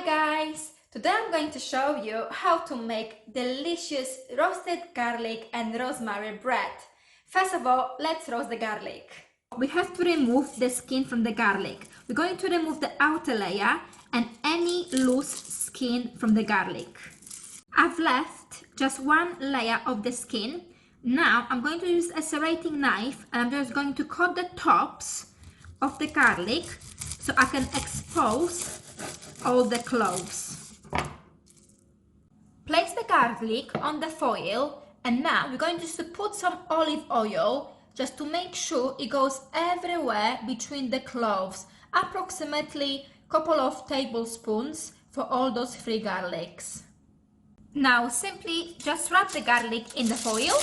guys! Today I'm going to show you how to make delicious roasted garlic and rosemary bread. First of all, let's roast the garlic. We have to remove the skin from the garlic. We're going to remove the outer layer and any loose skin from the garlic. I've left just one layer of the skin. Now I'm going to use a serrating knife and I'm just going to cut the tops of the garlic so I can expose all the cloves. Place the garlic on the foil and now we're going just to put some olive oil just to make sure it goes everywhere between the cloves, approximately a couple of tablespoons for all those 3 garlics. Now simply just wrap the garlic in the foil.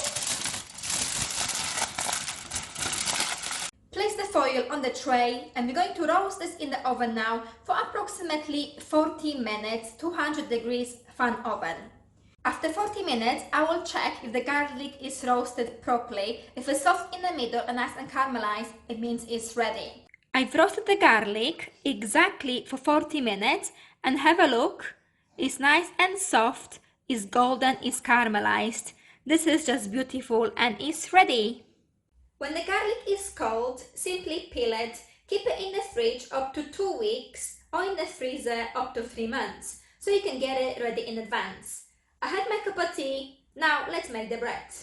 Place the foil on the tray and we're going to roast this in the oven now for approximately 40 minutes, 200 degrees fan oven. After 40 minutes, I will check if the garlic is roasted properly. If it's soft in the middle and nice and caramelized, it means it's ready. I've roasted the garlic exactly for 40 minutes and have a look. It's nice and soft, it's golden, it's caramelized. This is just beautiful and it's ready. When the garlic is cold, simply peel it, keep it in the fridge up to 2 weeks or in the freezer up to 3 months, so you can get it ready in advance. I had my cup of tea, now let's make the bread.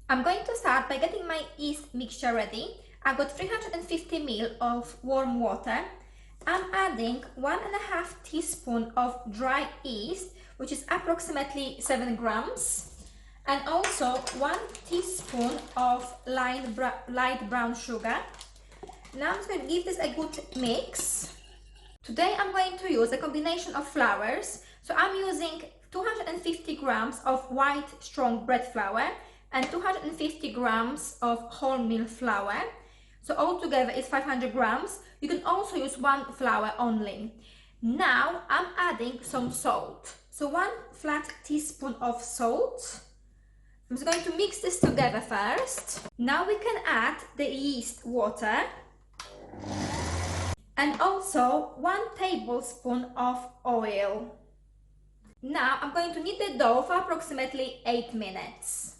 I'm going to start by getting my yeast mixture ready. I've got 350 ml of warm water. I'm adding 1.5 teaspoon of dry yeast, which is approximately 7 grams. And also 1 teaspoon of light brown sugar. Now I'm just going to give this a good mix. Today I'm going to use a combination of flours. So I'm using 250 grams of white strong bread flour and 250 grams of wholemeal flour. So altogether it's 500 grams. You can also use one flour only. Now I'm adding some salt. So 1 flat teaspoon of salt. I'm just going to mix this together first. Now we can add the yeast water and also 1 tablespoon of oil. Now I'm going to knead the dough for approximately 8 minutes.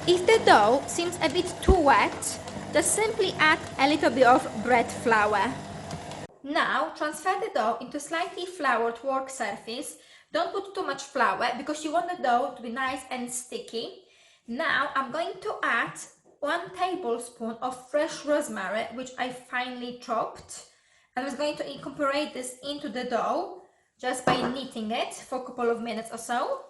If the dough seems a bit too wet, just simply add a little bit of bread flour. Now transfer the dough into slightly floured work surface. Don't put too much flour because you want the dough to be nice and sticky. Now I'm going to add 1 tablespoon of fresh rosemary, which I finely chopped. I'm just going to incorporate this into the dough just by kneading it for a couple of minutes or so.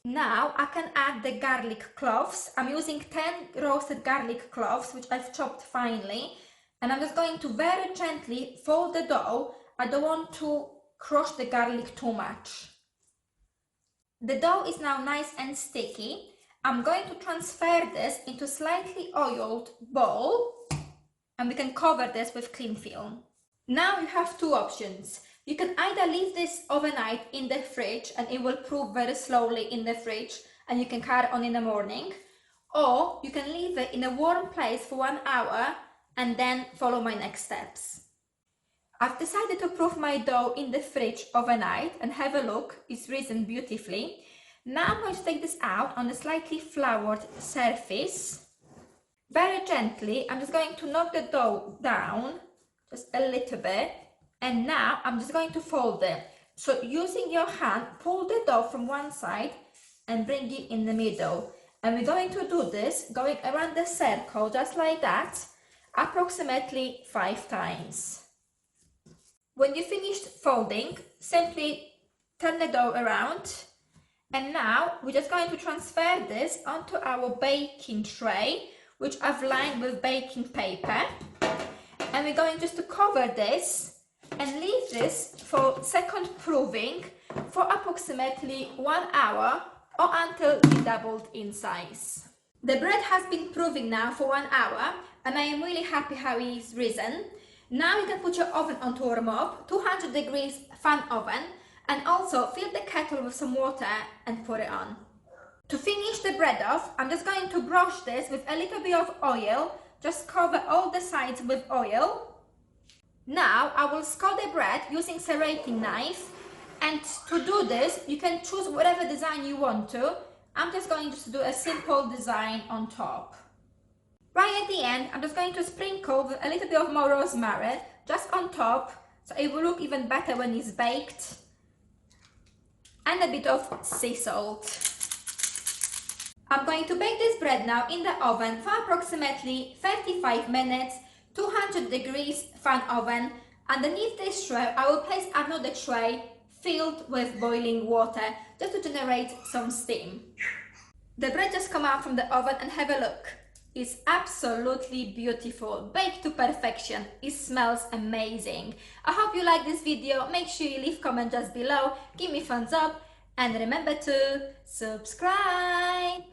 Now I can add the garlic cloves. I'm using 10 roasted garlic cloves, which I've chopped finely. And I'm just going to very gently fold the dough. I don't want to crush the garlic too much. The dough is now nice and sticky. I'm going to transfer this into a slightly oiled bowl and we can cover this with cling film. Now you have 2 options. You can either leave this overnight in the fridge and it will prove very slowly in the fridge and you can carry on in the morning, or you can leave it in a warm place for 1 hour and then follow my next steps. I've decided to prove my dough in the fridge overnight and have a look, it's risen beautifully. Now I'm going to take this out on a slightly floured surface. Very gently, I'm just going to knock the dough down just a little bit. And now I'm just going to fold it. So using your hand, pull the dough from one side and bring it in the middle. And we're going to do this going around the circle just like that, approximately 5 times. When you finished folding, simply turn the dough around. And now we're just going to transfer this onto our baking tray, which I've lined with baking paper. And we're going just to cover this and leave this for second proving for approximately 1 hour or until it doubled in size. The bread has been proving now for 1 hour and I am really happy how it is risen. Now you can put your oven on to warm up, 200 degrees fan oven, and also fill the kettle with some water and put it on. To finish the bread off, I'm just going to brush this with a little bit of oil, just cover all the sides with oil. Now I will score the bread using serrating knife, and to do this you can choose whatever design you want to. I'm just going to do a simple design on top. Right at the end, I'm just going to sprinkle with a little bit of more rosemary just on top, so it will look even better when it's baked, and a bit of sea salt. I'm going to bake this bread now in the oven for approximately 35 minutes, 200 degrees fan oven. Underneath this tray, I will place another tray filled with boiling water just to generate some steam. The bread just come out from the oven and have a look. It's absolutely beautiful, baked to perfection. It smells amazing. I hope you like this video. Make sure you leave a comment just below, give me thumbs up, and remember to subscribe.